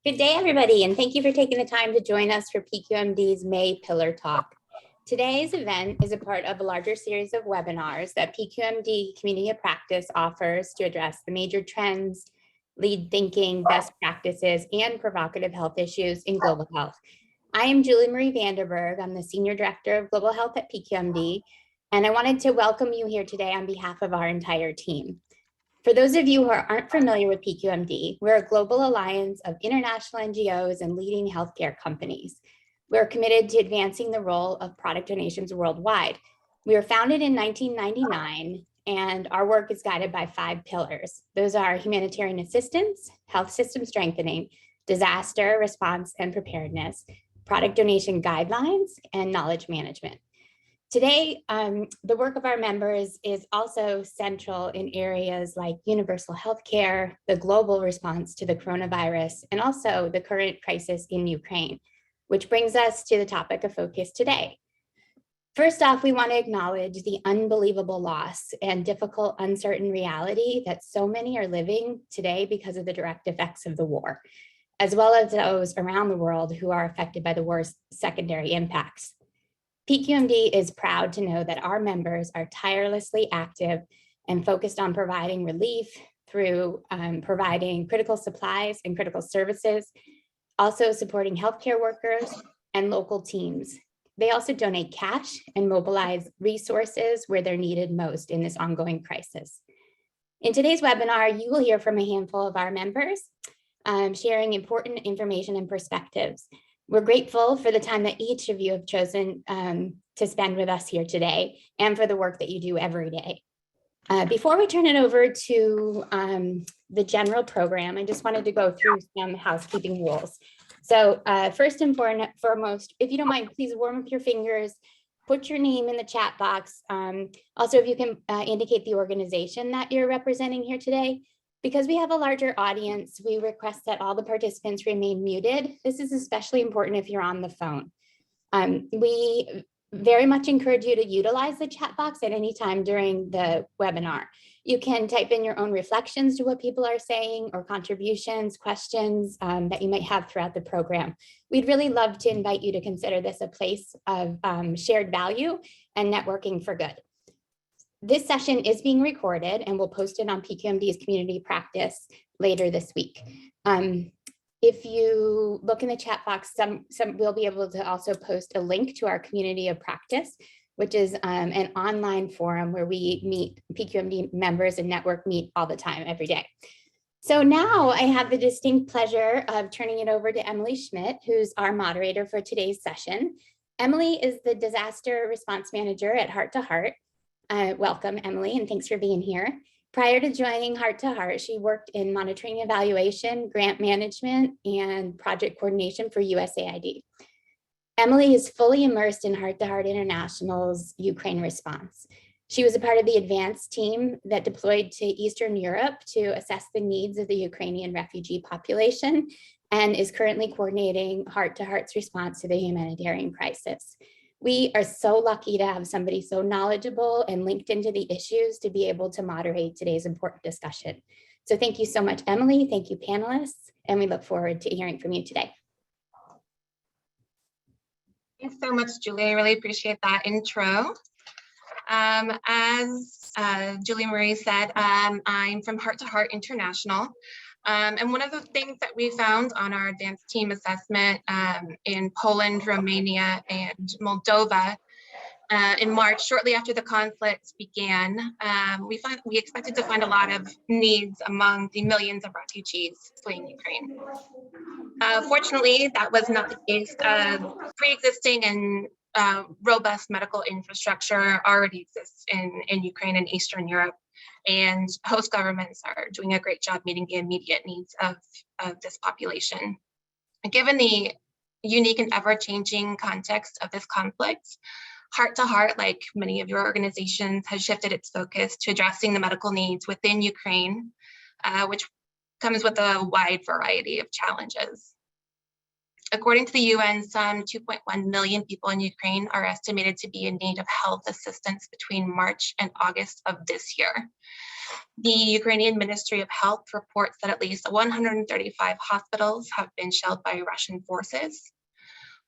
Good day, everybody, and thank you for taking the time to join us for PQMD's May Pillar Talk. Today's event is a part of a larger series of webinars that PQMD Community of Practice offers to address the major trends, lead thinking, best practices, and provocative health issues in global health. I am Julie Marie Vanderberg. I'm the Senior Director of Global Health at PQMD, and I wanted to welcome you here today on behalf of our entire team. For those of you who aren't familiar with PQMD, we're a global alliance of international NGOs and leading healthcare companies. We're committed to advancing the role of product donations worldwide. We were founded in 1999, and our work is guided by 5 pillars. Those are humanitarian assistance, health system strengthening, disaster response and preparedness, product donation guidelines, and knowledge management. Today, the work of our members is also central in areas like universal healthcare, the global response to the coronavirus, and also the current crisis in Ukraine, which brings us to the topic of focus today. First off, we want to acknowledge the unbelievable loss and difficult, uncertain reality that so many are living today because of the direct effects of the war, as well as those around the world who are affected by the war's secondary impacts. PQMD is proud to know that our members are tirelessly active and focused on providing relief through providing critical supplies and critical services, also supporting healthcare workers and local teams. They also donate cash and mobilize resources where they're needed most in this ongoing crisis. In today's webinar, you will hear from a handful of our members sharing important information and perspectives. We're grateful for the time that each of you have chosen to spend with us here today and for the work that you do every day. Before we turn it over to the general program, I just wanted to go through some housekeeping rules. So first and foremost, if you don't mind, please warm up your fingers, put your name in the chat box. Also, if you can indicate the organization that you're representing here today. Because we have a larger audience, we request that all the participants remain muted. This is especially important if you're on the phone. We very much encourage you to utilize the chat box at any time during the webinar. You can type in your own reflections to what people are saying or contributions, questions that you might have throughout the program. We'd really love to invite you to consider this a place of shared value and networking for good. This session is being recorded and we'll post it on PQMD's community practice later this week. If you look in the chat box, we'll be able to also post a link to our community of practice, which is an online forum where we meet PQMD members and network meet all the time, every day. So now I have the distinct pleasure of turning it over to Emily Schmidt, who's our moderator for today's session. Emily is the Disaster Response Manager at Heart to Heart. Welcome, Emily, and thanks for being here. Prior to joining Heart to Heart, she worked in monitoring evaluation, grant management, and project coordination for USAID. Emily is fully immersed in Heart to Heart International's Ukraine response. She was a part of the advanced team that deployed to Eastern Europe to assess the needs of the Ukrainian refugee population and is currently coordinating Heart to Heart's response to the humanitarian crisis. We are so lucky to have somebody so knowledgeable and linked into the issues to be able to moderate today's important discussion. So thank you so much, Emily. Thank you, panelists, and we look forward to hearing from you today. Thanks so much, Julie. I really appreciate that intro. As Julie Marie said, I'm from Heart to Heart International. And one of the things that we found on our advanced team assessment in Poland, Romania, and Moldova in March, shortly after the conflicts began, we expected to find a lot of needs among the millions of refugees fleeing Ukraine. Fortunately, that was not the case. Pre-existing and robust medical infrastructure already exists in Ukraine and Eastern Europe. And host governments are doing a great job meeting the immediate needs of this population. Given the unique and ever-changing context of this conflict, Heart to Heart, like many of your organizations, has shifted its focus to addressing the medical needs within Ukraine, which comes with a wide variety of challenges. According to the UN, some 2.1 million people in Ukraine are estimated to be in need of health assistance between March and August of this year. The Ukrainian Ministry of Health reports that at least 135 hospitals have been shelled by Russian forces.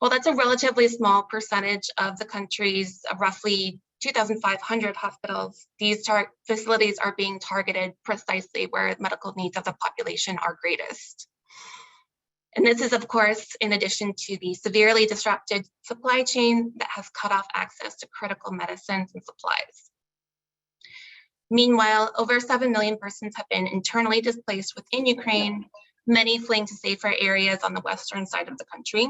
Well, that's a relatively small percentage of the country's roughly 2,500 hospitals. These facilities are being targeted precisely where medical needs of the population are greatest. And this is, of course, in addition to the severely disrupted supply chain that has cut off access to critical medicines and supplies. Meanwhile, over 7 million persons have been internally displaced within Ukraine, many fleeing to safer areas on the western side of the country.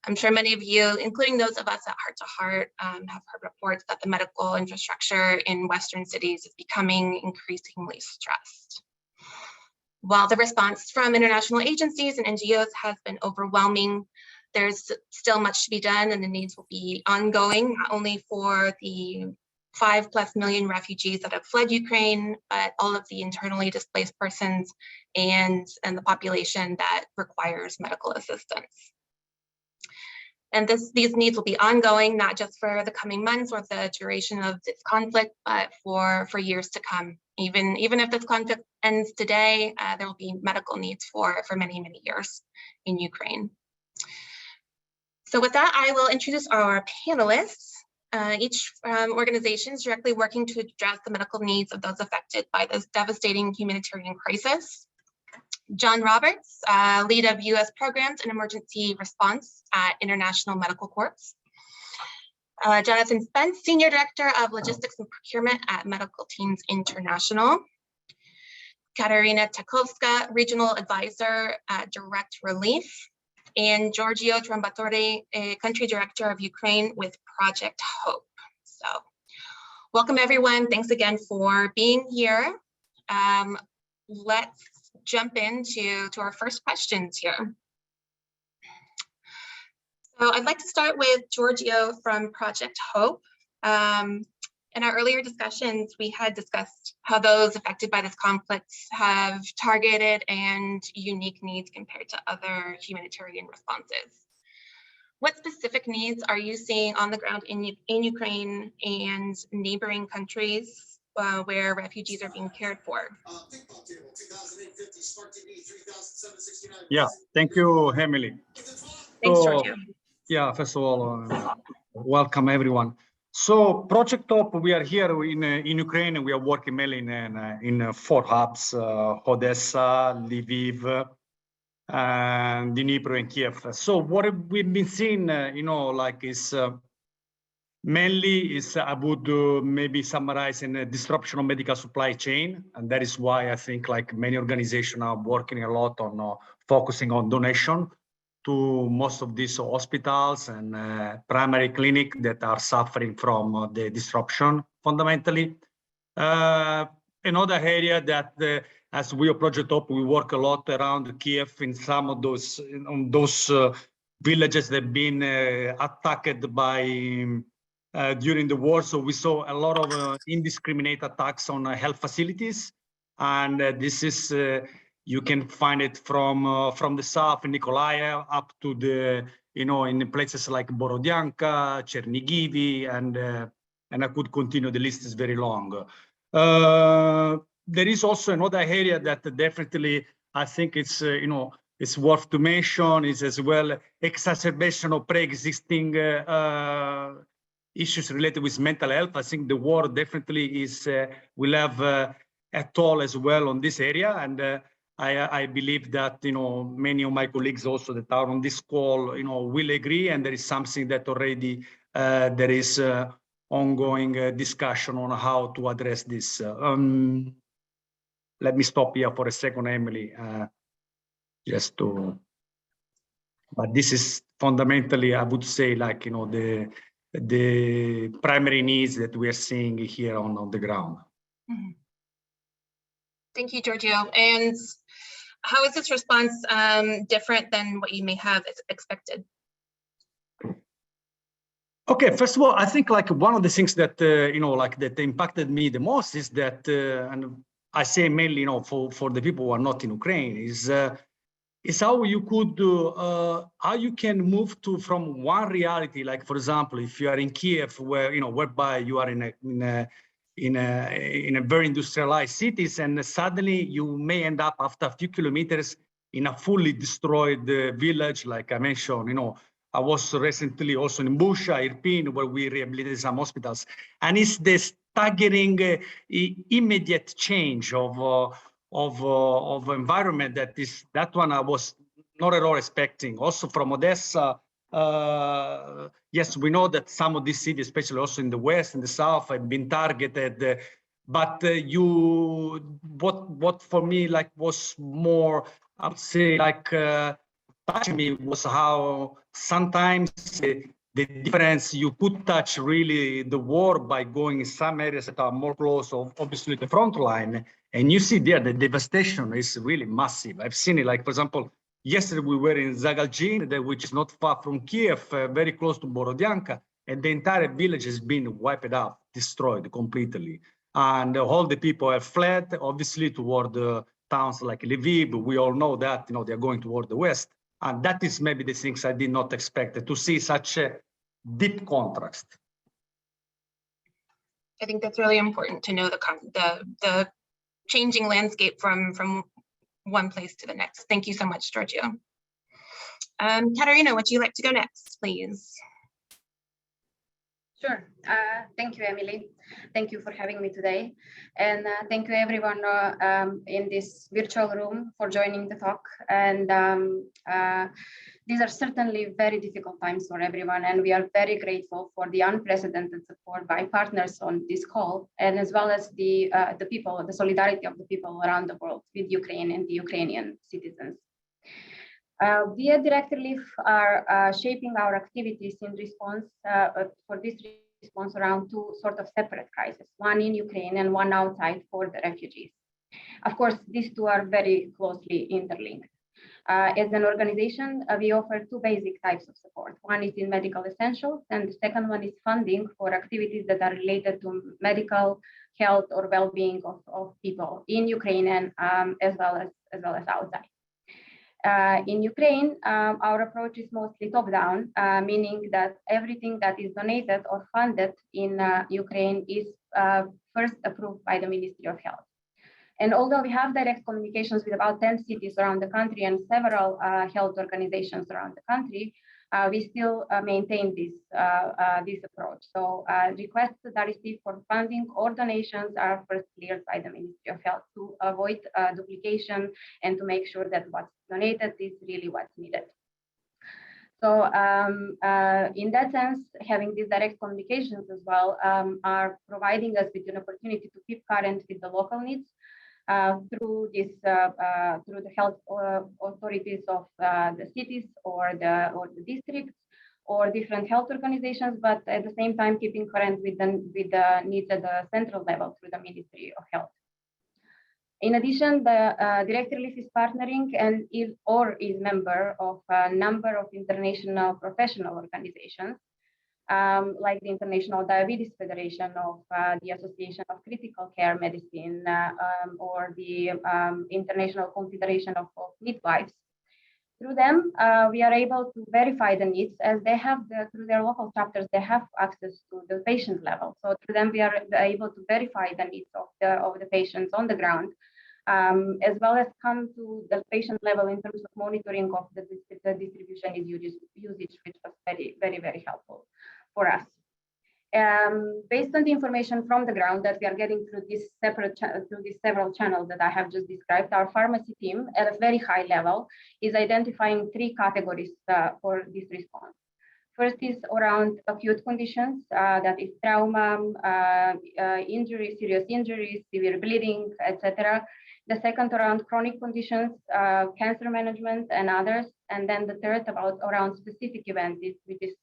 I'm sure many of you, including those of us at Heart to Heart, have heard reports that the medical infrastructure in Western cities is becoming increasingly stressed. While the response from international agencies and NGOs has been overwhelming, there's still much to be done, and the needs will be ongoing, not only for the 5+ million refugees that have fled Ukraine, but all of the internally displaced persons and the population that requires medical assistance. And these needs will be ongoing, not just for the coming months or the duration of this conflict, but for years to come. Even if this conflict ends today, there will be medical needs for many, many years in Ukraine. So with that, I will introduce our panelists. Each organization is directly working to address the medical needs of those affected by this devastating humanitarian crisis. John Roberts, lead of U.S. Programs and Emergency Response at International Medical Corps. Jonathan Spence, Senior Director of Logistics and Procurement at Medical Teams International. Katerina Takovska, Regional Advisor at Direct Relief. And Giorgio Trambatore, a Country Director of Ukraine with Project Hope. So welcome everyone. Thanks again for being here. Let's jump into our first questions here. So I'd like to start with Giorgio from Project Hope. In our earlier discussions, we had discussed how those affected by this conflict have targeted and unique needs compared to other humanitarian responses. What specific needs are you seeing on the ground in Ukraine and neighboring countries where refugees are being cared for? Yeah, thank you, Emily. Thanks, Giorgio. Yeah, first of all, welcome everyone. So Project Hope, we are here in Ukraine, and we are working mainly in 4 hubs, Odessa, Lviv, and Dnipro and Kiev. So what we've been seeing, is mainly is I would maybe summarize in a disruption of medical supply chain. And that is why I think like many organizations are working a lot on focusing on donation to most of these hospitals and primary clinics that are suffering from the disruption fundamentally. Another area that as we at Project Hope, we work a lot around Kiev in some of those villages that have been attacked by during the war. So we saw a lot of indiscriminate attacks on health facilities. And this is, you can find it from the south in Nikolaev up to the, in places like Borodyanka, Chernigiv, and I could continue, the list is very long. There is also another area that definitely, I think it's, it's worth to mention, is as well exacerbation of pre-existing issues related with mental health. I think the war definitely is will have a toll as well on this area, and I believe that many of my colleagues also that are on this call will agree, and there is something that already there is ongoing discussion on how to address this. Let me stop here for a second, Emily, just to. But this is fundamentally, I would say, like the primary needs that we are seeing here on the ground. Mm-hmm. Thank you, Giorgio. And how is this response different than what you may have expected? Okay, first of all, I think like one of the things that that impacted me the most is that, and I say mainly for the people who are not in Ukraine, is is how you could how you can move to from one reality, like for example, if you are in Kiev, where whereby you are in a very industrialized cities, and suddenly you may end up after a few kilometers in a fully destroyed village, like I mentioned. I was recently also in Busha, Irpin, where we rehabilitated some hospitals, and it's this staggering immediate change of environment that one I was not at all expecting. Also from Odessa, yes, we know that some of these cities, especially also in the west and the south, have been targeted. But what for me was more, I would say, touching me was how sometimes the difference you could touch really the war by going in some areas that are more close, obviously the front line, and you see there the devastation is really massive. I've seen it, like for example, yesterday we were in Zagalchin, which is not far from Kiev, very close to Borodyanka, and the entire village has been wiped out, destroyed completely. And all the people have fled, obviously, toward towns like Lviv. We all know that, they're going toward the west. And that is maybe the things I did not expect, to see such a deep contrast. I think that's really important to know the changing landscape from one place to the next. Thank you so much, Giorgio. Katerina, would you like to go next, please? Sure. Thank you, Emily. Thank you for having me today. And thank you everyone in this virtual room for joining the talk. And these are certainly very difficult times for everyone. And we are very grateful for the unprecedented support by partners on this call, and as well as the people, the solidarity of the people around the world with Ukraine and the Ukrainian citizens. We at Direct Relief are shaping our activities in response for this response around two sort of separate crises, one in Ukraine and one outside for the refugees. Of course, these two are very closely interlinked. As an organization, we offer two basic types of support. One is in medical essentials, and the second one is funding for activities that are related to medical health or well-being of people in Ukraine and as well as outside. In Ukraine, our approach is mostly top-down, meaning that everything that is donated or funded in Ukraine is first approved by the Ministry of Health. And although we have direct communications with about 10 cities around the country and several health organizations around the country, we still maintain this approach. So requests that are received for funding or donations are first cleared by the Ministry of Health to avoid duplication and to make sure that what's donated is really what's needed. So in that sense, having these direct communications as well are providing us with an opportunity to keep current with the local needs through the health authorities of the cities or the districts or different health organizations, but at the same time keeping current with the needs at the central level through the Ministry of Health. In addition, the Direct Relief is partnering and is member of a number of international professional organizations, like the International Diabetes Federation, of the Association of Critical Care Medicine, or the International Confederation of Midwives. Through them, we are able to verify the needs, as they have through their local chapters, they have access to the patient level. So through them, we are able to verify the needs of the patients on the ground, as well as come to the patient level in terms of monitoring of the distribution is usage, which was very, very, very helpful for us. Based on the information from the ground that we are getting through these several channels that I have just described, our pharmacy team at a very high level is identifying three categories for this response. First is around acute conditions, that is trauma, injury, serious injuries, severe bleeding, etc. The second around chronic conditions, cancer management and others. And then the third around specific events, which is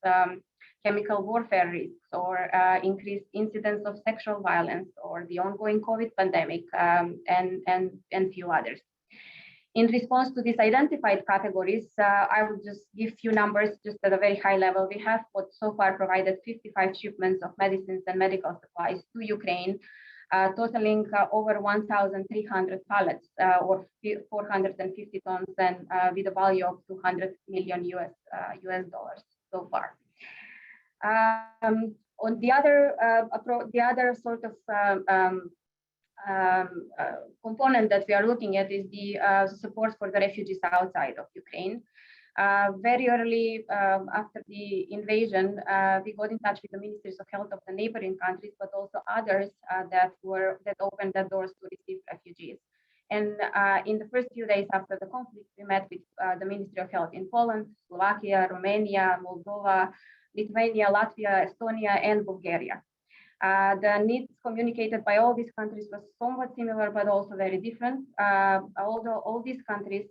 chemical warfare risks or increased incidence of sexual violence or the ongoing COVID pandemic and few others. In response to these identified categories, I will just give few numbers just at a very high level. We have so far provided 55 shipments of medicines and medical supplies to Ukraine totaling over 1,300 pallets or 450 tons, and with a value of 200 million US dollars so far. On the other sort of component that we are looking at is the support for the refugees outside of Ukraine. Very early after the invasion, we got in touch with the ministries of health of the neighboring countries, but also others that opened the doors to receive refugees. And in the first few days after the conflict, we met with the Ministry of Health in Poland, Slovakia, Romania, Moldova, Lithuania, Latvia, Estonia, and Bulgaria. The needs communicated by all these countries was somewhat similar, but also very different. Although all these countries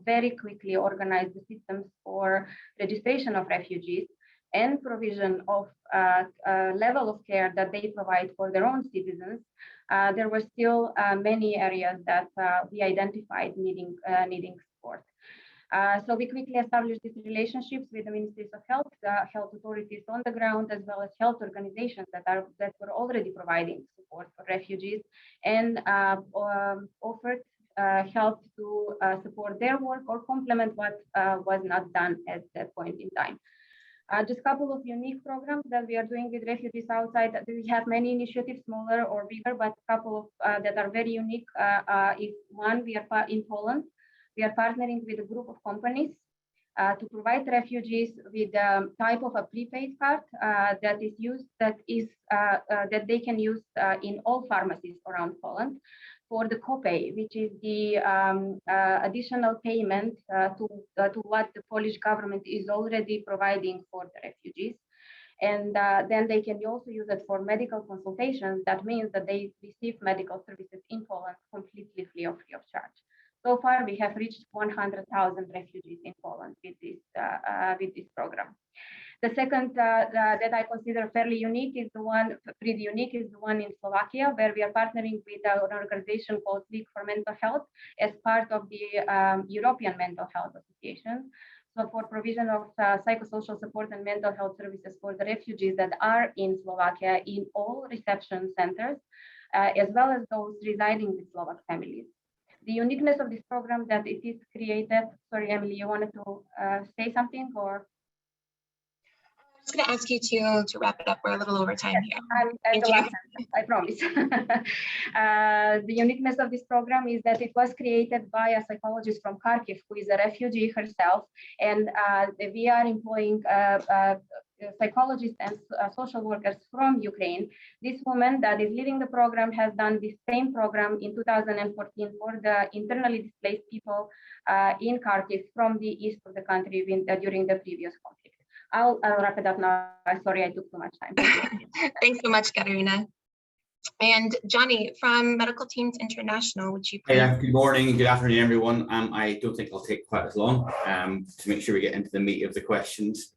very quickly organized the systems for registration of refugees and provision of level of care that they provide for their own citizens, there were still many areas that we identified needing support. So we quickly established these relationships with the ministries of health, the health authorities on the ground, as well as health organizations that were already providing support for refugees, and offered help to support their work or complement what was not done at that point in time. Just a couple of unique programs that we are doing with refugees outside. We have many initiatives, smaller or bigger, but a couple of that are very unique. Is one, we are in Poland. We are partnering with a group of companies to provide refugees with a type of a prepaid card that they can use in all pharmacies around Poland for the copay, which is the additional payment to what the Polish government is already providing for the refugees. And then they can also use it for medical consultations. That means that they receive medical services in Poland completely free of charge. So far, we have reached 100,000 refugees in Poland with this program. The second that I consider fairly unique is the one in Slovakia, where we are partnering with an organization called League for Mental Health as part of the European Mental Health Association. So for provision of psychosocial support and mental health services for the refugees that are in Slovakia in all reception centers, as well as those residing with Slovak families. The uniqueness of this program that it is created. Sorry, Emily, you wanted to say something, or? I'm just going to ask you to wrap it up. We're a little over time here. At the last sentence, I promise. The uniqueness of this program is that it was created by a psychologist from Kharkiv, who is a refugee herself, and we are employing psychologists and social workers from Ukraine. This woman that is leading the program has done the same program in 2014 for the internally displaced people in Kharkiv from the east of the country during the previous conflict. I'll wrap it up now. Sorry, I took too much time. Thanks so much, Katerina. And Johnny from Medical Teams International, would you please? Good morning, good afternoon, everyone. I don't think I'll take quite as long to make sure we get into the meat of the questions.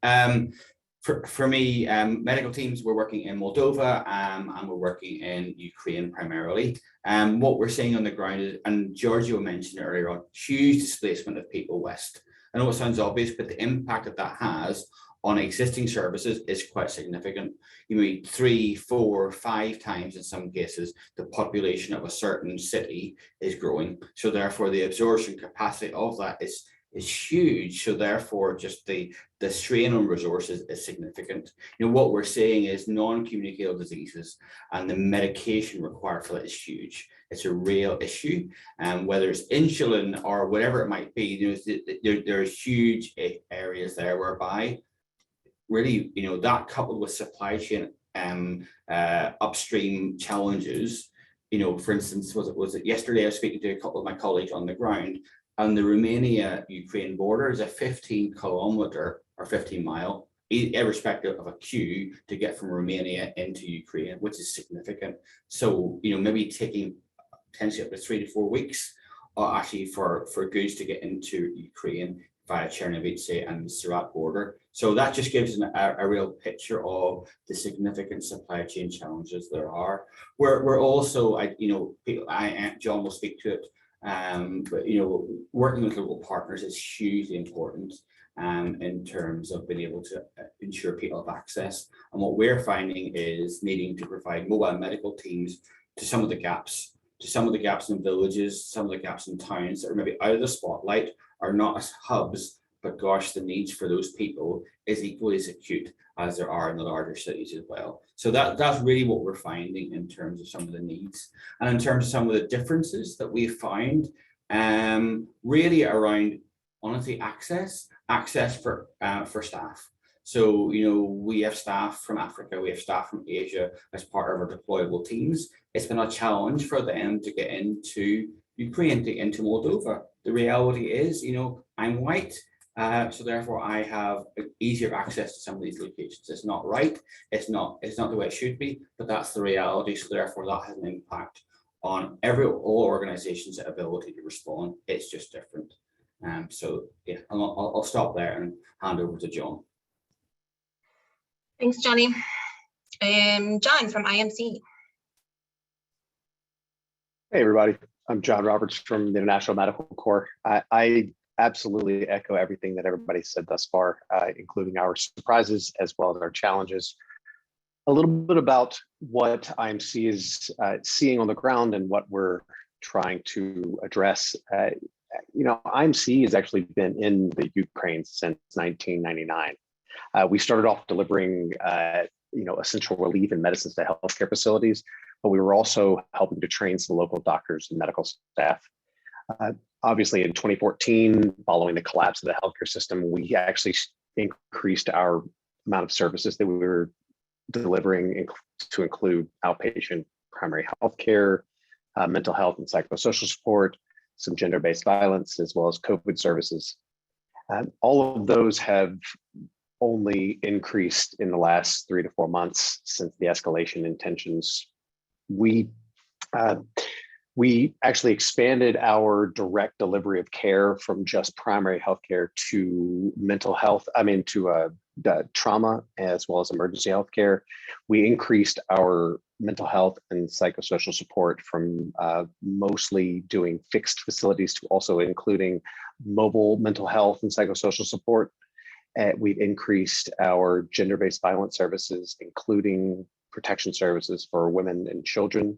For me, medical teams, we're working in Moldova and we're working in Ukraine primarily. What we're seeing on the ground is, and Giorgio mentioned earlier on, huge displacement of people west. I know it sounds obvious, but the impact that has on existing services is quite significant. You mean 3, 4, 5 times in some cases, the population of a certain city is growing. So therefore the absorption capacity of that is huge. So therefore just the strain on resources is significant. You know, what we're seeing is non-communicable diseases and the medication required for that is huge. It's a real issue, and whether it's insulin or whatever it might be, you know, there's huge areas there whereby really, you know, that coupled with supply chain upstream challenges, you know, for instance, was it yesterday I was speaking to a couple of my colleagues on the ground, and the Romania-Ukraine border is a 15-kilometer or 15-mile, irrespective of a queue to get from Romania into Ukraine, which is significant. So, you know, maybe taking potentially up to 3 to 4 weeks actually for goods to get into Ukraine via Chernobyl and the Surat border. So that just gives a real picture of the significant supply chain challenges there are. We're also, John will speak to it, but you know, working with local partners is hugely important in terms of being able to ensure people have access. And what we're finding is needing to provide mobile medical teams to some of the gaps, in villages, some of the gaps in towns that are maybe out of the spotlight, are not as hubs, but gosh, the needs for those people is equally as acute as there are in the larger cities as well. So that's really what we're finding in terms of some of the needs. And in terms of some of the differences that we found, really around, honestly, access for staff. So, we have staff from Africa, we have staff from Asia as part of our deployable teams. It's been a challenge for them to get into Ukraine, into Moldova. The reality is, I'm white, so therefore I have easier access to some of these locations. It's not right, it's not the way it should be, but that's the reality. So therefore that has an impact on all organizations' ability to respond. It's just different. So yeah, I'll stop there and hand over to John. Thanks, Johnny. John from IMC. Hey, everybody. I'm John Roberts from the International Medical Corps. I absolutely echo everything that everybody said thus far, including our surprises as well as our challenges. A little bit about what IMC is seeing on the ground and what we're trying to address. IMC has actually been in the Ukraine since 1999. We started off delivering, essential relief and medicines to healthcare facilities, but we were also helping to train some local doctors and medical staff. Obviously, in 2014, following the collapse of the healthcare system, we actually increased our amount of services that we were delivering to include outpatient primary health care, mental health and psychosocial support, some gender-based violence, as well as COVID services. All of those have only increased in the last 3 to 4 months since the escalation in tensions. We actually expanded our direct delivery of care from just primary healthcare to mental health, to trauma as well as emergency healthcare. We increased our mental health and psychosocial support from mostly doing fixed facilities to also including mobile mental health and psychosocial support. We've increased our gender-based violence services, including protection services for women and children.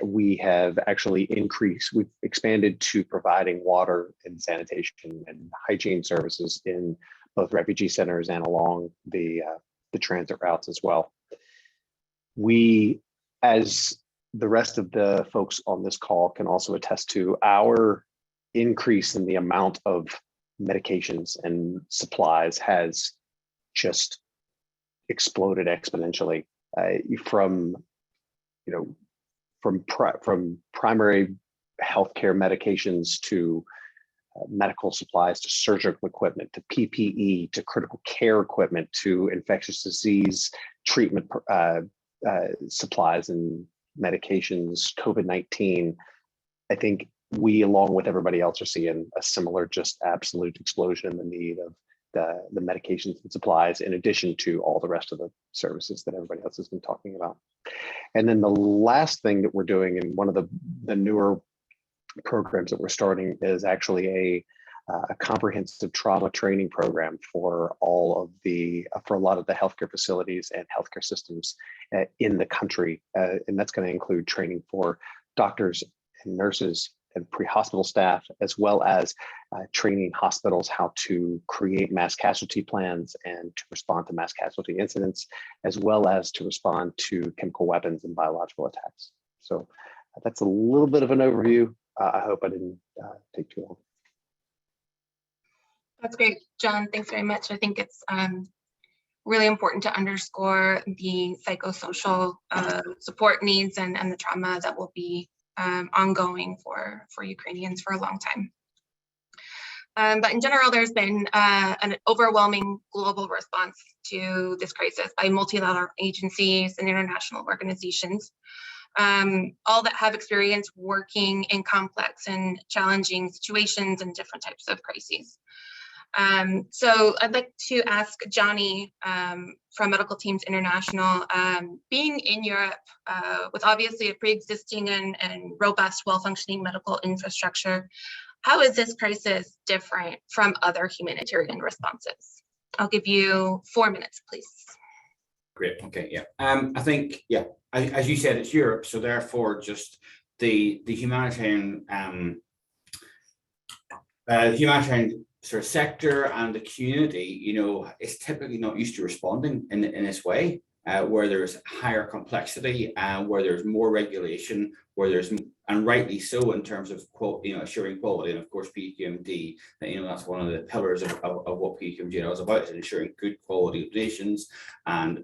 We have actually we've expanded to providing water and sanitation and hygiene services in both refugee centers and along the transit routes as well. We, as the rest of the folks on this call can also attest to, our increase in the amount of medications and supplies has just exploded exponentially from primary healthcare medications to medical supplies to surgical equipment to PPE to critical care equipment to infectious disease treatment supplies and medications, COVID-19. I think we, along with everybody else, are seeing a similar just absolute explosion in the need of the medications and supplies, in addition to all the rest of the services that everybody else has been talking about. And then the last thing that we're doing, and one of the newer programs that we're starting, is actually a comprehensive trauma training program for a lot of the healthcare facilities and healthcare systems in the country. And that's going to include training for doctors and nurses and pre-hospital staff, as well as training hospitals how to create mass casualty plans and to respond to mass casualty incidents, as well as to respond to chemical weapons and biological attacks. So that's a little bit of an overview. I hope I didn't take too long. That's great, John. Thanks very much. I think it's really important to underscore the psychosocial support needs and the trauma that will be ongoing for Ukrainians for a long time. But in general, there's been an overwhelming global response to this crisis by multilateral agencies and international organizations, all that have experience working in complex and challenging situations and different types of crises. So I'd like to ask Johnny from Medical Teams International, being in Europe with obviously a pre-existing and robust, well-functioning medical infrastructure, how is this crisis different from other humanitarian responses? I'll give you 4 minutes, please. Great. Okay. Yeah. I think, yeah, as you said, it's Europe. So therefore just the humanitarian sort of sector and the community, you know, is typically not used to responding in this way, where there's higher complexity, where there's more regulation, where there's, and rightly so, in terms of assuring quality. And of course, PQMD, you know, that's one of the pillars of what PQMD is about, is ensuring good quality donations and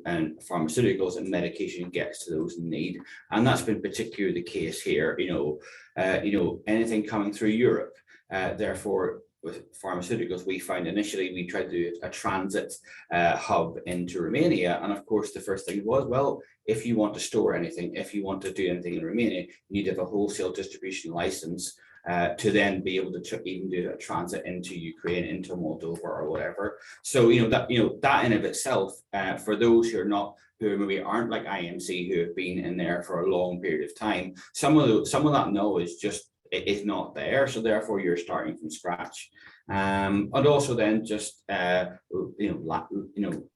pharmaceuticals and medication gets to those in need. And that's been particularly the case here. You know, anything coming through Europe, therefore, with pharmaceuticals, we found initially we tried to do a transit hub into Romania. And of course, the first thing was, well, if you want to store anything, if you want to do anything in Romania, you need to have a wholesale distribution license to then be able to even do a transit into Ukraine, into Moldova or whatever. So, that in of itself, for those who maybe aren't like IMC, who have been in there for a long period of time, some of that knowledge just is not there. So therefore you're starting from scratch. And also then just, the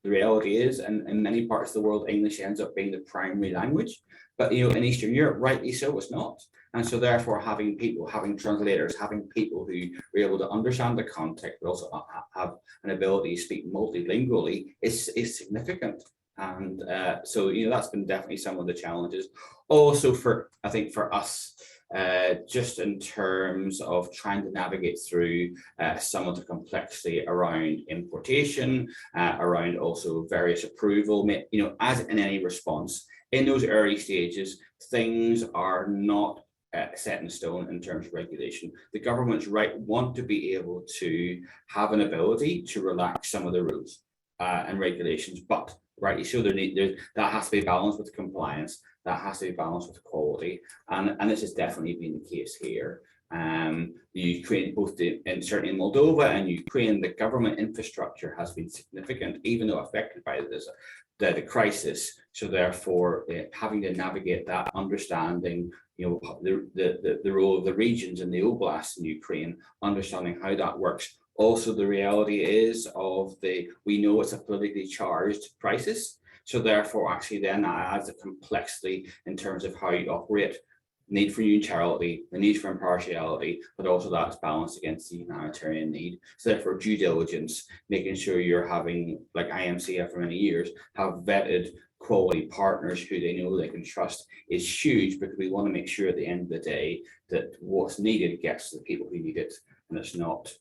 reality is, and in many parts of the world, English ends up being the primary language, but, in Eastern Europe, rightly so, it's not. And so therefore having translators, having people who are able to understand the context, but also have an ability to speak multilingually is significant. And so, that's been definitely some of the challenges. Also I think for us, just in terms of trying to navigate through some of the complexity around importation, around also various approval, as in any response, in those early stages, things are not set in stone in terms of regulation. The governments want to be able to have an ability to relax some of the rules and regulations, but rightly so, that has to be balanced with compliance, that has to be balanced with quality, and this has definitely been the case here. Ukraine, certainly in Moldova and Ukraine, the government infrastructure has been significant, even though affected by the crisis. So therefore, having to navigate that, understanding, the role of the regions and the oblasts in Ukraine, understanding how that works. Also, the reality is we know it's a politically charged crisis. So therefore, actually then that adds a complexity in terms of how you operate, need for neutrality, the need for impartiality, but also that's balanced against the humanitarian need. So therefore, due diligence, making sure you're having, like IMC for many years, have vetted quality partners who they know they can trust is huge, because we want to make sure at the end of the day that what's needed gets to the people who need it, and it's not,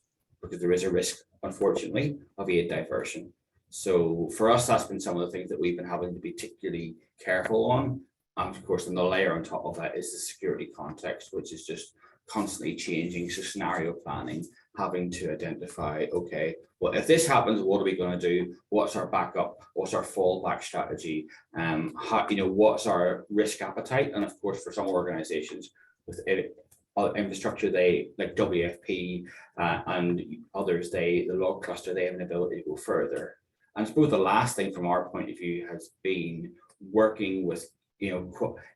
because there is a risk, unfortunately, of aid diversion. So for us, that's been some of the things that we've been having to be particularly careful on. And of course, then the layer on top of that is the security context, which is just constantly changing. So scenario planning, having to identify, okay, well, if this happens, what are we going to do? What's our backup? What's our fallback strategy? What's our risk appetite? And of course, for some organizations with infrastructure, they like WFP and others, the log cluster, they have an ability to go further. And I suppose the last thing from our point of view has been working with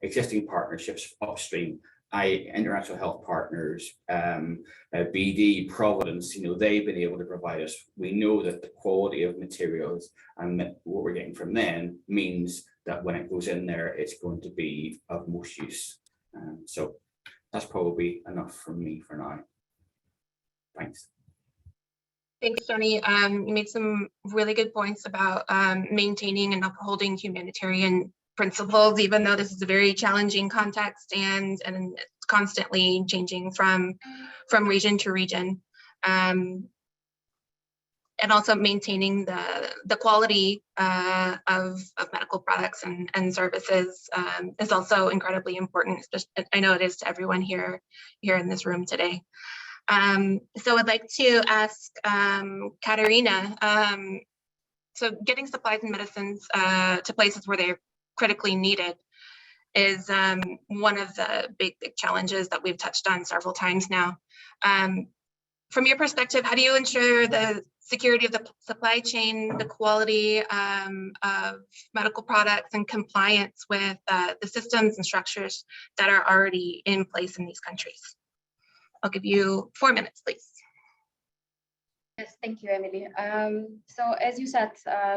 existing partnerships upstream, International Health Partners, BD, Providence. They've been able to provide us. We know that the quality of materials and what we're getting from them means that when it goes in there, it's going to be of most use. So that's probably enough from me for now. Thanks. Thanks, Tony. You made some really good points about maintaining and upholding humanitarian principles, even though this is a very challenging context and it's constantly changing from region to region. And also maintaining the quality of medical products and services is also incredibly important. I know it is to everyone here in this room today. So I'd like to ask Katerina, so getting supplies and medicines to places where they're critically needed is one of the big challenges that we've touched on several times now. From your perspective, how do you ensure the security of the supply chain, the quality of medical products, and compliance with the systems and structures that are already in place in these countries? I'll give you 4 minutes, please. Yes, Thank you, Emily. So as you said,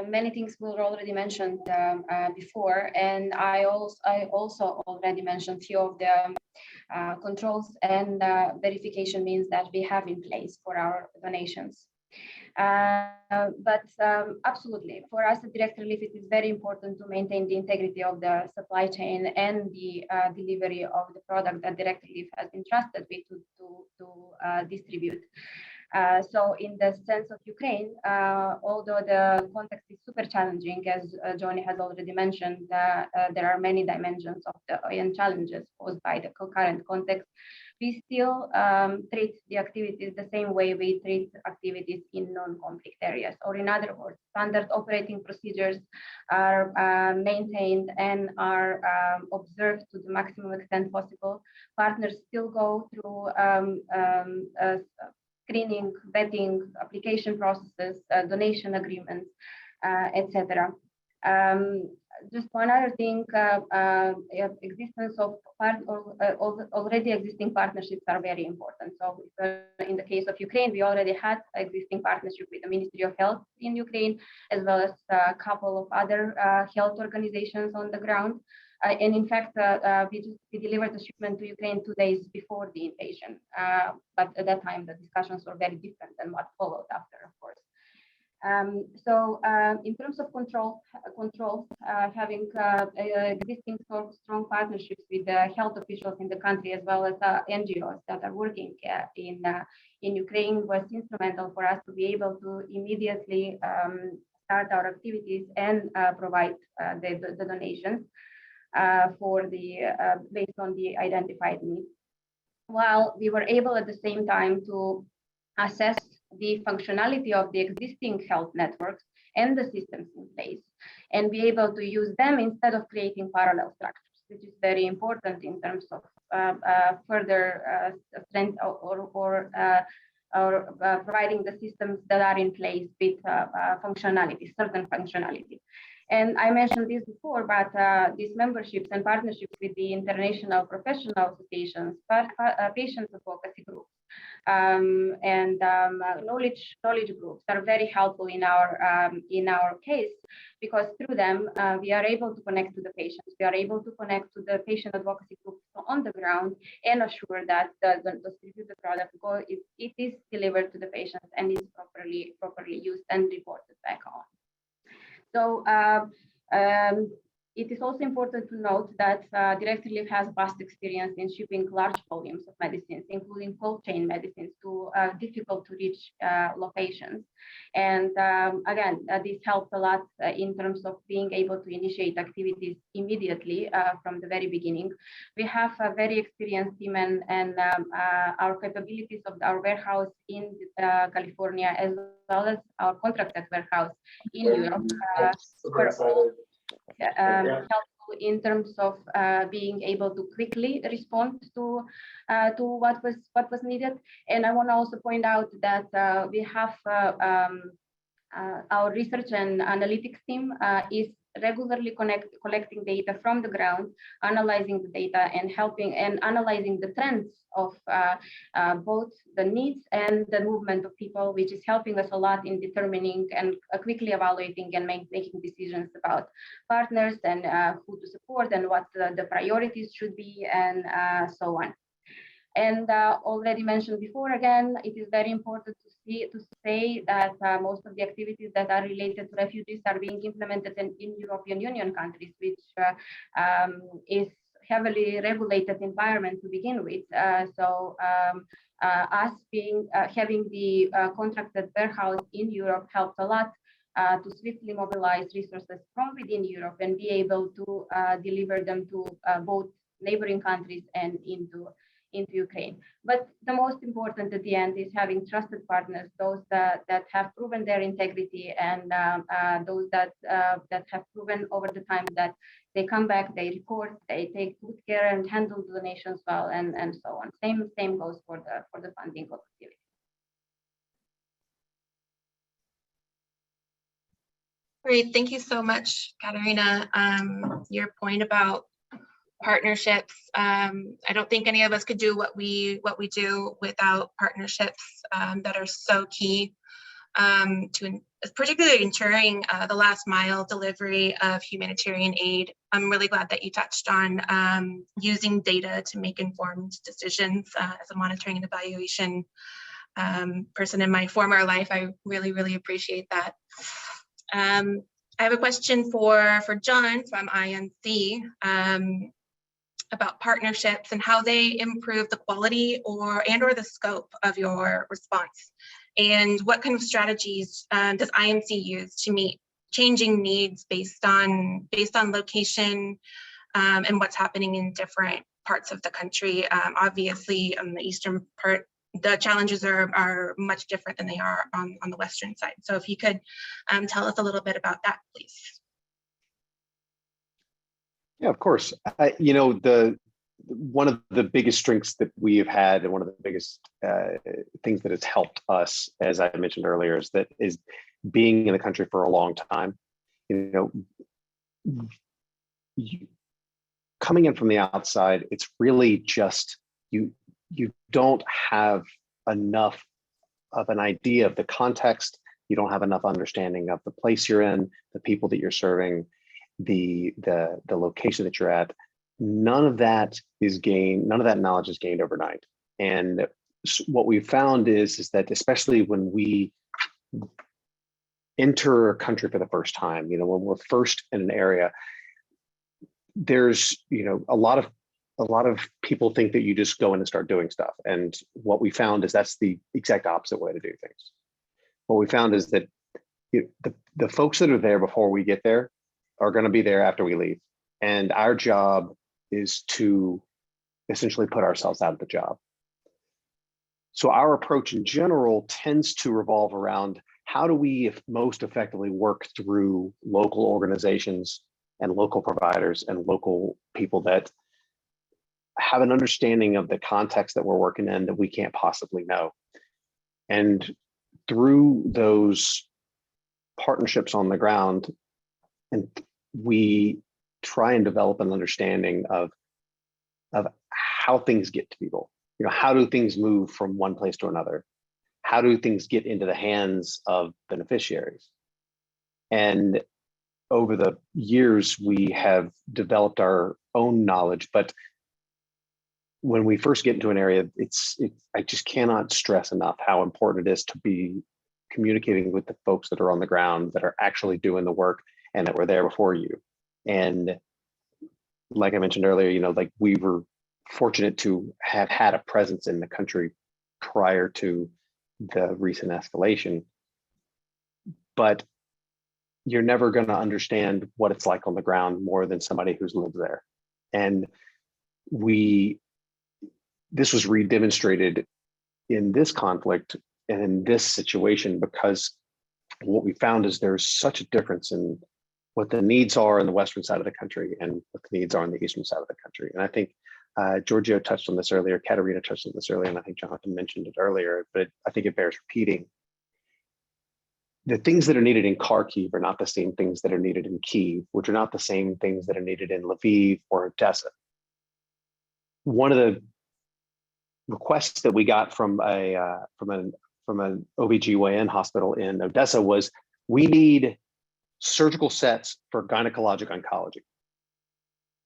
many things were already mentioned before, and I also already mentioned few of the controls and verification means that we have in place for our donations. But absolutely, for us at Direct Relief, it is very important to maintain the integrity of the supply chain and the delivery of the product that Direct Relief has been trusted with to distribute. So in the sense of Ukraine, although the context is super challenging, as Johnny has already mentioned, there are many dimensions of the and challenges posed by the current context. We still treat the activities the same way we treat activities in non-conflict areas, or in other words, standard operating procedures are maintained and are observed to the maximum extent possible. Partners still go through screening, vetting, application processes, donation agreements, etc. Just one other thing, existence of already existing partnerships are very important. So in the case of Ukraine, we already had existing partnership with the Ministry of Health in Ukraine, as well as a couple of other health organizations on the ground. And in fact, we delivered the shipment to Ukraine 2 days before the invasion. But at that time, the discussions were very different than what followed after, of course. So in terms of controls, having existing strong partnerships with the health officials in the country, as well as NGOs that are working in Ukraine, was instrumental for us to be able to immediately start our activities and provide the donations for the based on the identified needs. While we were able at the same time to assess the functionality of the existing health networks and the systems in place, and be able to use them instead of creating parallel structures, which is very important in terms of further strength or providing the systems that are in place with functionality, certain functionality. And I mentioned this before, but these memberships and partnerships with the international professional associations, patient advocacy groups, and knowledge groups are very helpful in our case, because through them we are able to connect to the patients, we are able to connect to the patient advocacy groups on the ground and assure that the distributed product it is delivered to the patients and is properly used and reported back on. So it is also important to note that Direct Relief has vast experience in shipping large volumes of medicines, including cold chain medicines, to difficult to reach locations. And again, this helps a lot in terms of being able to initiate activities immediately from the very beginning. We have a very experienced team, and our capabilities of our warehouse in California, as well as our contracted warehouse in Europe, were all helpful in terms of being able to quickly respond to what was needed. And I want to also point out that we have our research and analytics team is regularly collecting data from the ground, analyzing the data, and helping and analyzing the trends of both the needs and the movement of people, which is helping us a lot in determining and quickly evaluating and making decisions about partners and who to support and what the priorities should be, and so on. And already mentioned before, again, it is very important to say that most of the activities that are related to refugees are being implemented in European Union countries, which is heavily regulated environment to begin with. So us having the contracted warehouse in Europe helped a lot to swiftly mobilize resources from within Europe and be able to deliver them to both neighboring countries and into Ukraine. But the most important at the end is having trusted partners, those that have proven their integrity, and those that have proven over the time that they come back, they report, they take good care and handle the donations well, and so on. Same goes for the funding of activity. Great, thank you so much, Katerina. Your point about partnerships. I don't think any of us could do what we do without partnerships that are so key. particularly ensuring the last mile delivery of humanitarian aid. I'm really glad that you touched on using data to make informed decisions. As a monitoring and evaluation person in my former life, I really appreciate that. I have a question for John from INC about partnerships and how they improve the quality or the scope of your response. And what kind of strategies does IMC use to meet changing needs based on location and what's happening in different parts of the country? Obviously, on the eastern part, the challenges are much different than they are on the western side. So if you could tell us a little bit about that, please. Yeah, of course. One of the biggest strengths that we have had, and one of the biggest things that has helped us, as I mentioned earlier, is being in the country for a long time. Coming in from the outside, it's really just you don't have enough of an idea of the context. You don't have enough understanding of the place you're in, the people that you're serving, the location that you're at. None of that is gained, none of that knowledge is gained overnight. And what we've found is that especially when we enter a country for the first time, when we're first in an area, there's a lot of people think that you just go in and start doing stuff. And what we found is that's the exact opposite way to do things. What we found is that the folks that are there before we get there are going to be there after we leave. And our job is to essentially put ourselves out of the job. So our approach in general tends to revolve around how do we most effectively work through local organizations and local providers and local people that have an understanding of the context that we're working in that we can't possibly know. And through those partnerships on the ground, and we try and develop an understanding of how things get to people. How do things move from one place to another? How do things get into the hands of beneficiaries? And over the years, we have developed our own knowledge, but when we first get into an area, I just cannot stress enough how important it is to be communicating with the folks that are on the ground, that are actually doing the work and that were there before you. And like I mentioned earlier, like we were fortunate to have had a presence in the country prior to the recent escalation, but you're never going to understand what it's like on the ground more than somebody who's lived there. And this was redemonstrated in this conflict and in this situation, because what we found is there's such a difference in what the needs are in the western side of the country and what the needs are on the eastern side of the country. And I think Giorgio touched on this earlier, Katerina touched on this earlier, and I think Jonathan mentioned it earlier, but I think it bears repeating. The things that are needed in Kharkiv are not the same things that are needed in Kyiv, which are not the same things that are needed in Lviv or Odessa. One of the requests that we got from an OBGYN hospital in Odessa was, we need surgical sets for gynecologic oncology.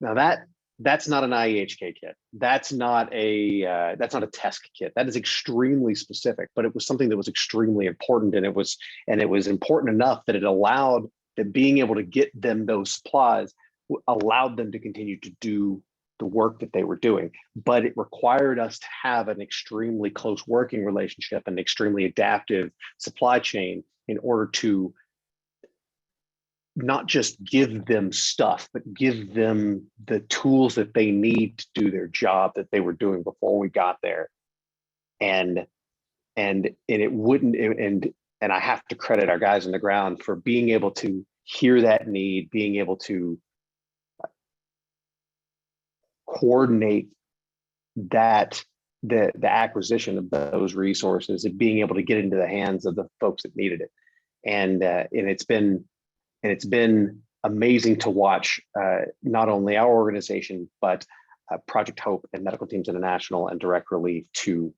Now that's not an IEHK kit. That's not a test kit. That is extremely specific, but it was something that was extremely important, and it was important enough that it allowed that being able to get them those supplies allowed them to continue to do the work that they were doing. But it required us to have an extremely close working relationship and extremely adaptive supply chain in order to not just give them stuff, but give them the tools that they need to do their job that they were doing before we got there. And it wouldn't, and I have to credit our guys on the ground for being able to hear that need, being able to coordinate that, the acquisition of those resources and being able to get into the hands of the folks that needed it. And it's been amazing to watch not only our organization, but Project Hope and Medical Teams International and Direct Relief to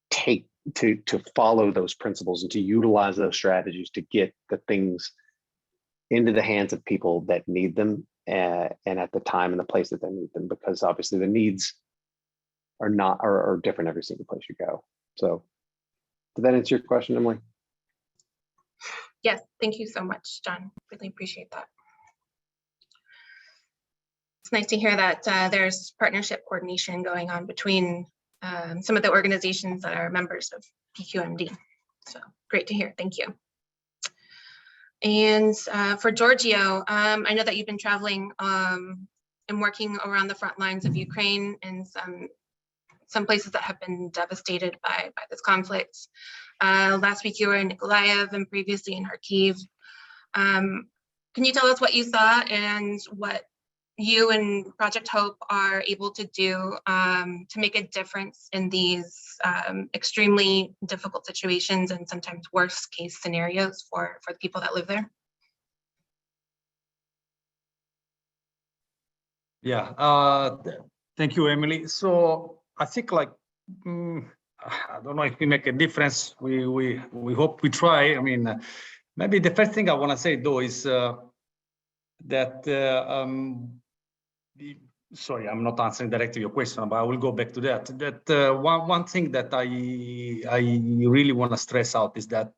take to follow those principles and to utilize those strategies to get the things into the hands of people that need them, and at the time and the place that they need them, because obviously the needs are different every single place you go. So did that answer your question, Emily? Yes, thank you so much, John. Really appreciate that. It's nice to hear that there's partnership coordination going on between some of the organizations that are members of PQMD. So great to hear, thank you. And for Giorgio, I know that you've been traveling and working around the front lines of Ukraine and some places that have been devastated by this conflict. Last week you were in Nikolaev and previously in Kharkiv. Can you tell us what you saw and what you and Project Hope are able to do to make a difference in these extremely difficult situations and sometimes worst case scenarios for the people that live there? Yeah, thank you, Emily. So I think I don't know if we make a difference. We hope we try. I mean, maybe the first thing I want to say though is that sorry, I'm not answering directly your question, but I will go back to that. That one thing that I really want to stress out is that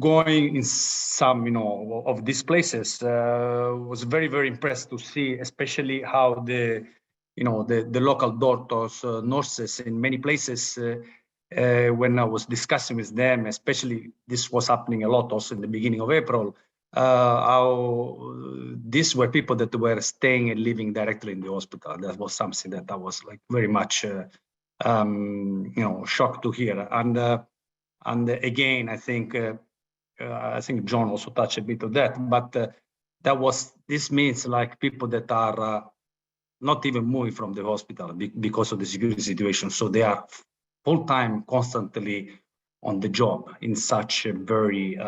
going in some of these places was very, very impressed to see, especially how the local doctors, nurses in many places, when I was discussing with them, especially this was happening a lot also in the beginning of April, how these were people that were staying and living directly in the hospital. That was something that I was like very much shocked to hear. And again, I think John also touched a bit of that, but this means like people that are not even moving from the hospital because of the security situation. So they are full-time, constantly on the job in such a very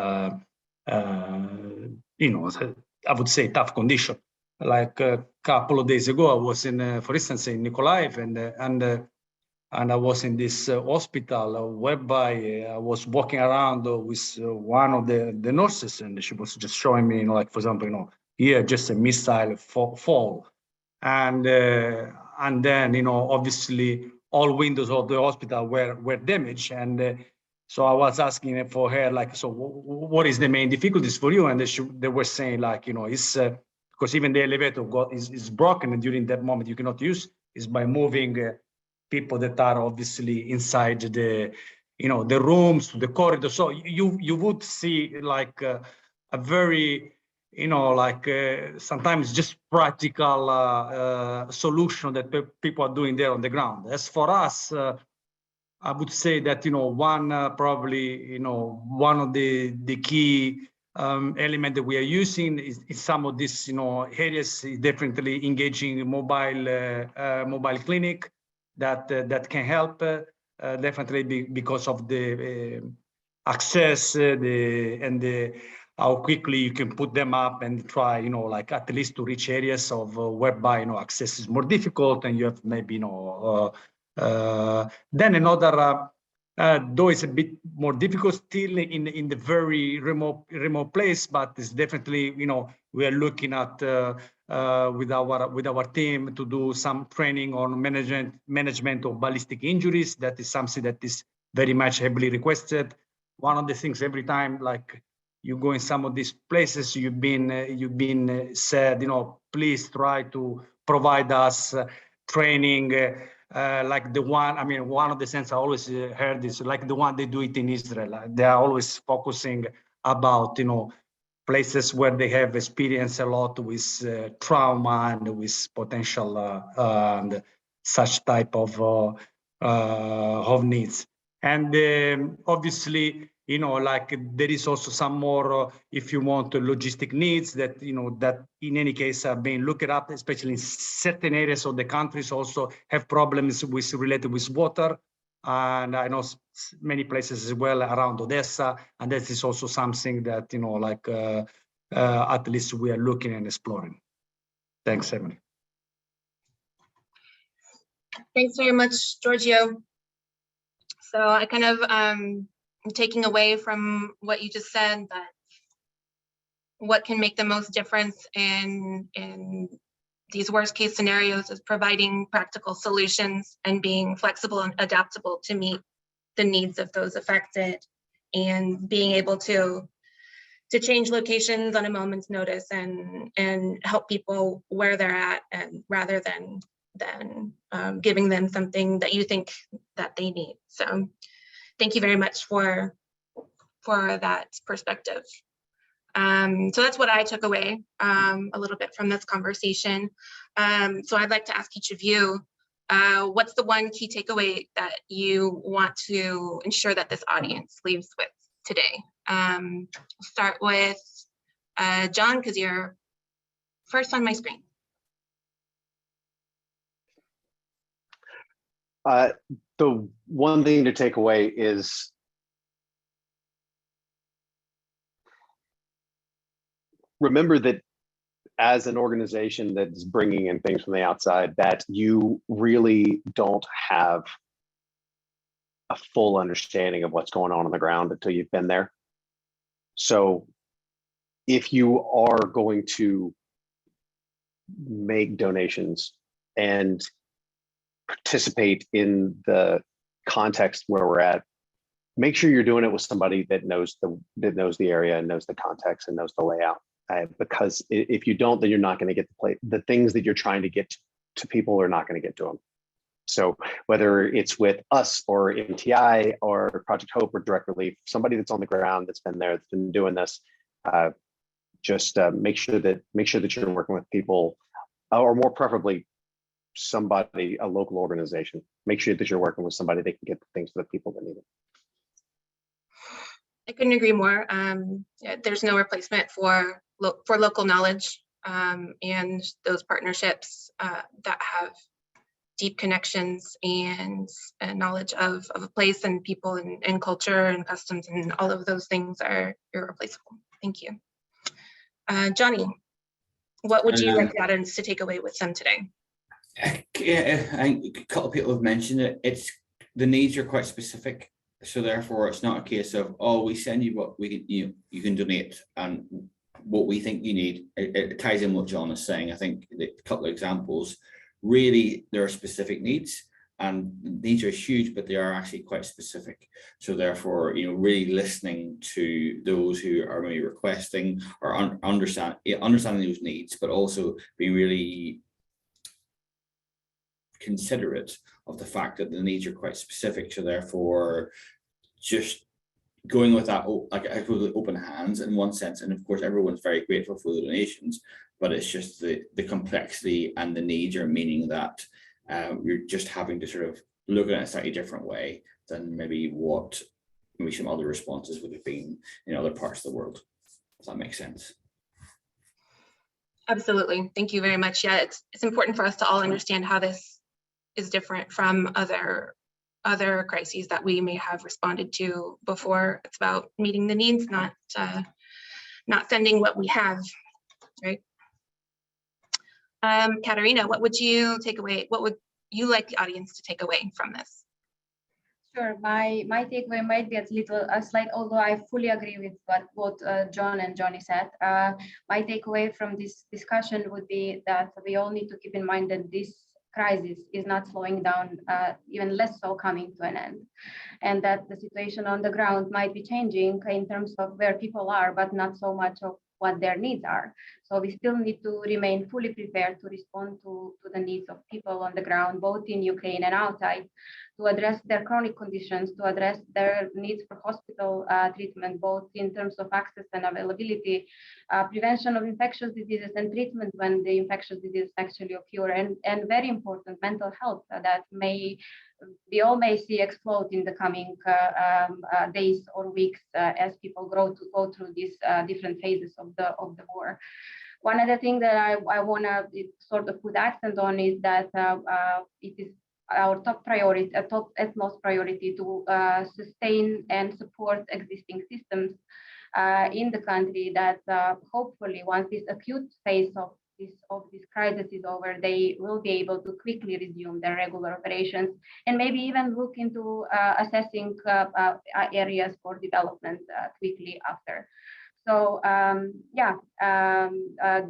I would say tough condition. Like a couple of days ago, I was for instance, in Nikolaev, and I was in this hospital whereby I was walking around with one of the nurses, and she was just showing me, like for example, here just a missile fall, and then obviously all windows of the hospital were damaged, and so I was asking for her, like, so what is the main difficulties for you? And they were saying, like, it's because even the elevator is broken, and during that moment you cannot use, is by moving people that are obviously inside the rooms, the corridor. So you would see like a very sometimes just practical solution that people are doing there on the ground. As for us, I would say that one probably one of the key element that we are using is some of these areas is definitely engaging mobile clinic that can help definitely because of the access how quickly you can put them up and try like at least to reach areas of whereby access is more difficult, and you have maybe then another though it's a bit more difficult still in the very remote place, but it's definitely we are looking at with our team to do some training on management of ballistic injuries. That is something that is very much heavily requested. One of the things every time like you go in some of these places, you've been said please try to provide us training like the one, I mean, one of the things I always heard is like the one they do it in Israel. They are always focusing about, places where they have experienced a lot with trauma and with potential and such type of needs. And obviously, like there is also some more, if you want, logistic needs that, that in any case are being looked up, especially in certain areas of the countries also have problems related with water. And I know many places as well around Odessa, and that is also something that, like at least we are looking and exploring. Thanks, Emily. Thanks very much, Giorgio. So I kind of taking away from what you just said, that what can make the most difference in these worst case scenarios is providing practical solutions and being flexible and adaptable to meet the needs of those affected, and being able to change locations on a moment's notice and help people where they're at, and rather than giving them something that you think that they need. So thank you very much for that perspective. So that's what I took away a little bit from this conversation. So I'd like to ask each of you, what's the one key takeaway that you want to ensure that this audience leaves with today? We'll start with John, because you're first on my screen. The one thing to take away is remember that as an organization that's bringing in things from the outside, that you really don't have a full understanding of what's going on the ground until you've been there. So if you are going to make donations and participate in the context where we're at, make sure you're doing it with somebody that knows the area and knows the context and knows the layout. Because if you don't, then you're not going to get the things that you're trying to get to people are not going to get to them. So whether it's with us or MTI or Project Hope or Direct Relief, somebody that's on the ground, that's been there, that's been doing this, just make sure that you're working with people, or more preferably somebody, a local organization. Make sure that you're working with somebody that can get the things to the people that need it. I couldn't agree more. There's no replacement for local knowledge and those partnerships that have deep connections and knowledge of a place and people and culture and customs, and all of those things are irreplaceable. Thank you. Johnny, what would you like the audience to take away with them today? I think a couple of people have mentioned it. The needs are quite specific. So therefore, it's not a case of, oh, we send you what you can donate and what we think you need. It ties in what John is saying. I think a couple of examples, really, there are specific needs, and needs are huge, but they are actually quite specific. So therefore, really listening to those who are maybe requesting or understanding those needs, but also being really considerate of the fact that the needs are quite specific. So therefore, just going with that, like I suppose, with open hands in one sense, and of course everyone's very grateful for the donations, but it's just the complexity and the needs are meaning that you're just having to sort of look at it in a slightly different way than maybe some other responses would have been in other parts of the world. Does that make sense? Absolutely. Thank you very much. Yeah, it's important for us to all understand how this is different from other crises that we may have responded to before. It's about meeting the needs, not sending what we have, right? Katarina, what would you take away? What would you like the audience to take away from this? Sure, my takeaway might be a slight, although I fully agree with what John and Johnny said. My takeaway from this discussion would be that we all need to keep in mind that this crisis is not slowing down, even less so coming to an end, and that the situation on the ground might be changing in terms of where people are, but not so much of what their needs are. So we still need to remain fully prepared to respond to the needs of people on the ground, both in Ukraine and outside, to address their chronic conditions, to address their needs for hospital treatment, both in terms of access and availability, prevention of infectious diseases and treatment when the infectious diseases actually occur, and very important, mental health that we all may see explode in the coming days or weeks as people go through these different phases of the war. One other thing that I want to sort of put accent on is that it is our top priority, a top utmost priority to sustain and support existing systems in the country that hopefully once this acute phase of this crisis is over, they will be able to quickly resume their regular operations and maybe even look into assessing areas for development quickly after. So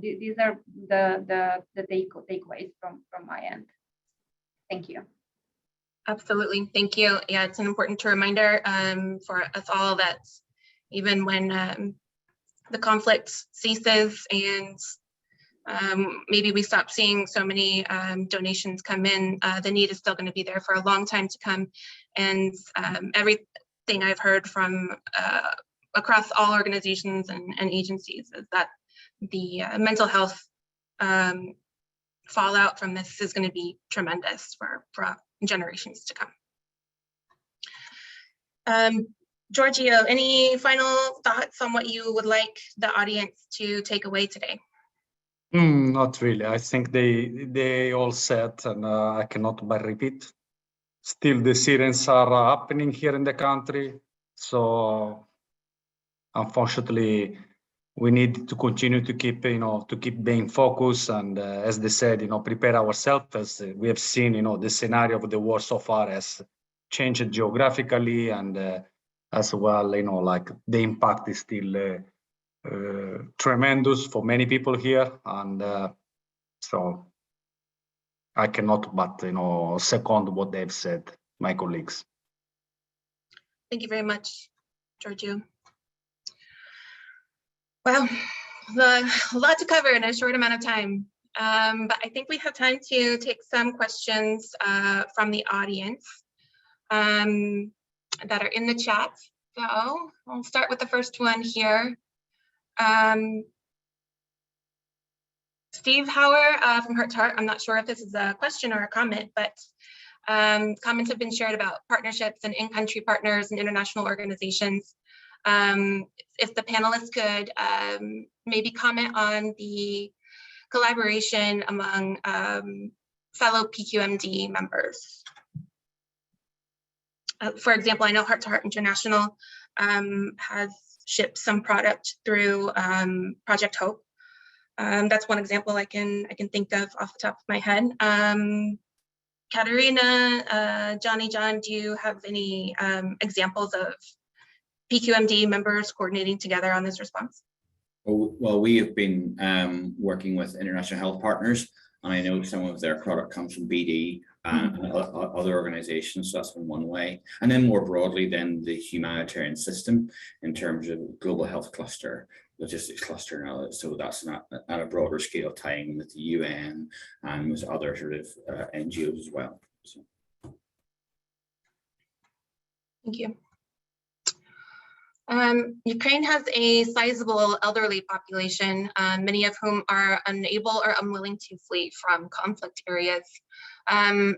these are the takeaways from my end. Thank you. Absolutely, thank you. Yeah, it's an important reminder for us all that even when the conflict ceases and maybe we stop seeing so many donations come in, the need is still going to be there for a long time to come. And everything I've heard from across all organizations and agencies is that the mental health fallout from this is going to be tremendous for generations to come. Giorgio, any final thoughts on what you would like the audience to take away today? Not really. I think they all said, and I cannot but repeat. Still, the sirens are happening here in the country. So, unfortunately, we need to continue to keep, to keep being focused. And as they said, prepare ourselves. As we have seen, the scenario of the war so far has changed geographically, and as well, like the impact is still tremendous for many people here, and so I cannot but second what they've said, my colleagues. Thank you very much, Giorgio. Well, a lot to cover in a short amount of time, but I think we have time to take some questions from the audience that are in the chat. So I'll start with the first one here. Steve Hauer from Heart to Heart, I'm not sure if this is a question or a comment, but comments have been shared about partnerships and in-country partners and international organizations. If the panelists could maybe comment on the collaboration among fellow PQMD members. For example, I know Heart to Heart International has shipped some product through Project Hope. That's one example I can think of off the top of my head. Katerina, Johnny John, do you have any examples of PQMD members coordinating together on this response? Well, we have been working with international health partners, and I know some of their product comes from BD and other organizations, so that's been one way. And then more broadly, then the humanitarian system in terms of global health cluster, logistics cluster, and others. So that's not at a broader scale, tying with the UN and with other sort of NGOs as well. So. Thank you. Ukraine has a sizable elderly population, many of whom are unable or unwilling to flee from conflict areas. Are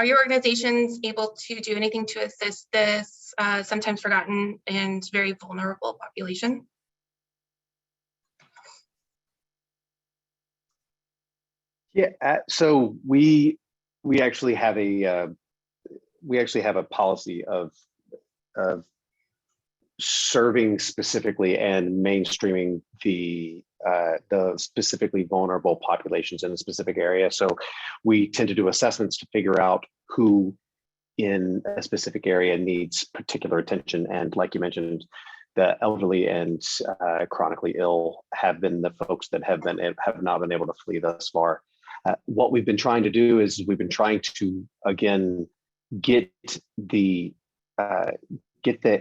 your organizations able to do anything to assist this sometimes forgotten and very vulnerable population? Yeah, so we actually have a policy of serving specifically and mainstreaming the specifically vulnerable populations in a specific area. So we tend to do assessments to figure out who in a specific area needs particular attention. And like you mentioned, the elderly and chronically ill have been the folks that have not been able to flee thus far. What we've been trying to do is we've been trying to, again, get the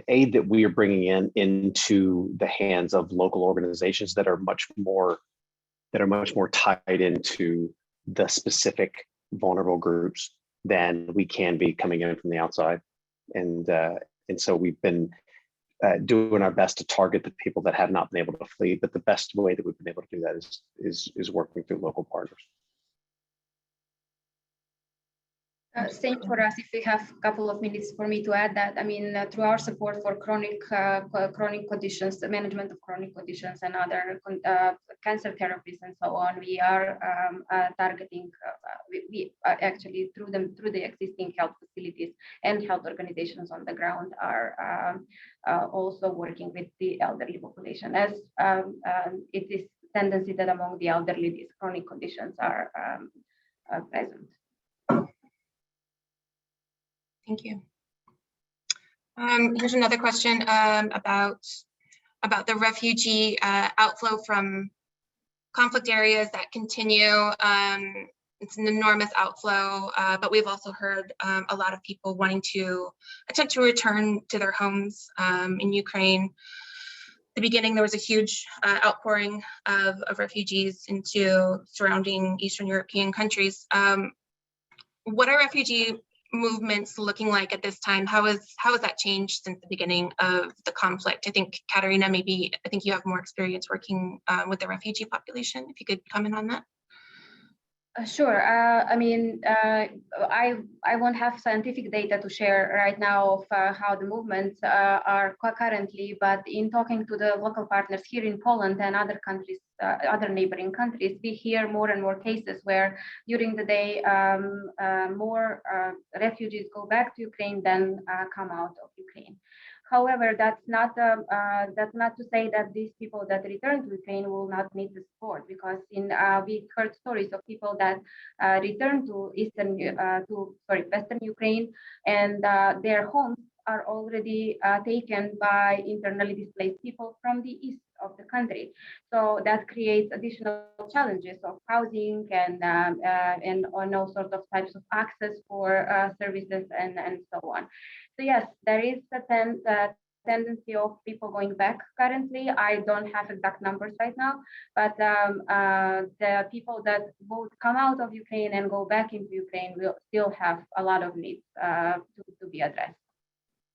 aid that we are bringing into the hands of local organizations that are much more tied into the specific vulnerable groups than we can be coming in from the outside. And so we've been doing our best to target the people that have not been able to flee, but the best way that we've been able to do that is working through local partners. Same for us. If we have a couple of minutes for me to add that, I mean, through our support for chronic conditions, the management of chronic conditions and other cancer therapies and so on, we are targeting. We actually through the existing health facilities and health organizations on the ground are also working with the elderly population, as it is tendency that among the elderly, these chronic conditions are present. Thank you. Here's another question about the refugee outflow from conflict areas that continue. It's an enormous outflow, but we've also heard a lot of people wanting to attempt to return to their homes in Ukraine. At the beginning, there was a huge outpouring of refugees into surrounding Eastern European countries. What are refugee movements looking like at this time? How has that changed since the beginning of the conflict? I think, Katerina, I think you have more experience working with the refugee population. If you could comment on that. Sure. I mean, I won't have scientific data to share right now of how the movements are currently, but in talking to the local partners here in Poland and other countries, other neighboring countries, we hear more and more cases where during the day more refugees go back to Ukraine than come out of Ukraine. However, that's not to say that these people that return to Ukraine will not need the support, because we heard stories of people that return to Western Ukraine, and their homes are already taken by internally displaced people from the east of the country. So that creates additional challenges of housing and on all sorts of types of access for services and so on. So yes, there is a tendency of people going back currently. I don't have exact numbers right now, but the people that both come out of Ukraine and go back into Ukraine will still have a lot of needs to be addressed.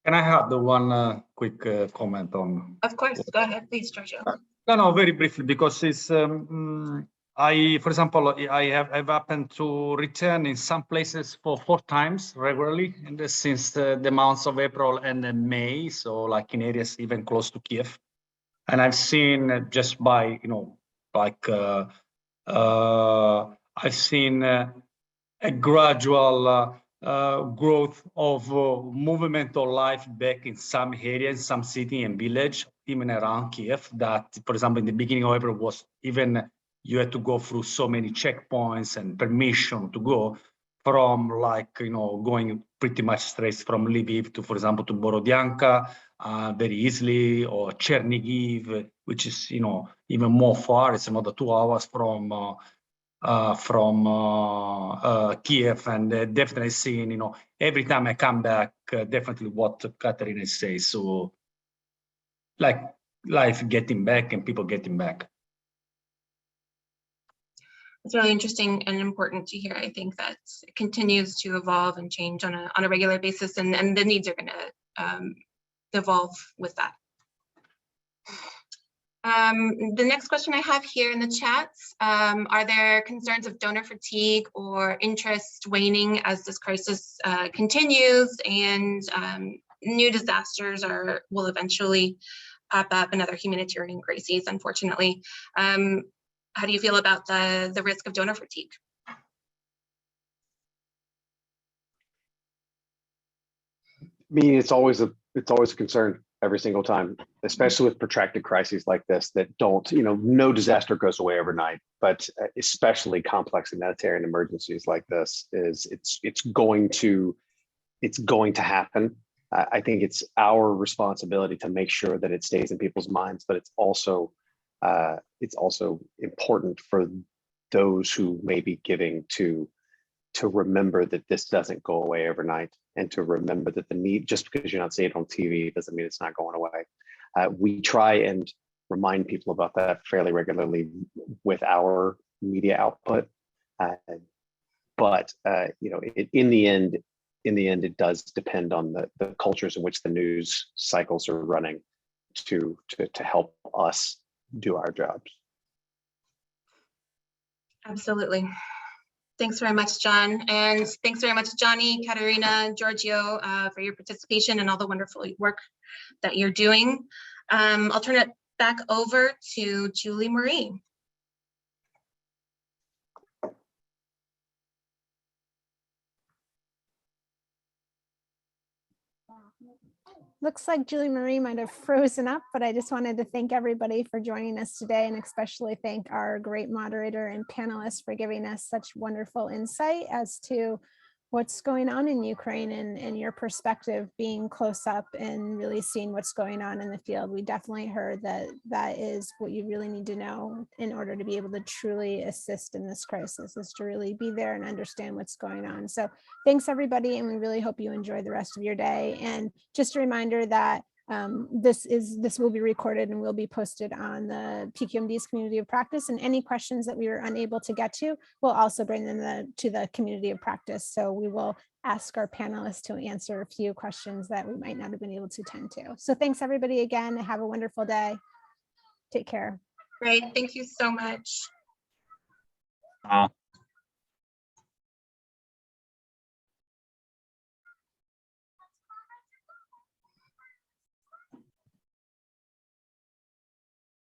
Can I have the one quick comment on? Of course, go ahead, please, Giorgio. No, very briefly, because it's for example, I've happened to return in some places for 4 times regularly since the months of April and May. So like in areas even close to Kiev, and I've seen just by I've seen a gradual growth of movement of life back in some areas, some city and village, even around Kiev, that, for example, in the beginning of April was even, you had to go through so many checkpoints and permission to go from going pretty much straight from Lviv to, for example, to Borodyanka very easily, or Chernihiv, which is, even more far. It's another 2 hours from Kiev, and definitely seeing, every time I come back, definitely what Katerina says. So like life getting back and people getting back. It's really interesting and important to hear. I think that it continues to evolve and change on a regular basis, and the needs are going to evolve with that. The next question I have here in the chat, are there concerns of donor fatigue or interest waning as this crisis continues, and new disasters will eventually pop up, and other humanitarian crises, unfortunately? How do you feel about the risk of donor fatigue? I mean, it's always a concern every single time, especially with protracted crises like this that don't, no disaster goes away overnight, but especially complex humanitarian emergencies like this it's going to happen. I think it's our responsibility to make sure that it stays in people's minds, but it's also important for those who may be giving to remember that this doesn't go away overnight, and to remember that the need, just because you're not seeing it on TV, doesn't mean it's not going away. We try and remind people about that fairly regularly with our media output, but in the end, it does depend on the cultures in which the news cycles are running to help us do our jobs. Absolutely. Thanks very much, John. And thanks very much, Johnny, Katerina, Giorgio, for your participation and all the wonderful work that you're doing. I'll turn it back over to Julie Marie. looks like Julie Marie might have frozen up, but I just wanted to thank everybody for joining us today and especially thank our great moderator and panelists for giving us such wonderful insight as to what's going on in Ukraine and your perspective being close up and really seeing what's going on in the field. We definitely heard that that is what you really need to know in order to be able to truly assist in this crisis, is to really be there and understand what's going on. So thanks everybody, and we really hope you enjoy the rest of your day. And just a reminder that this will be recorded and will be posted on the PQMD's community of practice, and any questions that we were unable to get to, we'll also bring them to the community of practice. So we will ask our panelists to answer a few questions that we might not have been able to attend to. So thanks everybody again. Have a wonderful day. Take care. Great, thank you so much. Wow.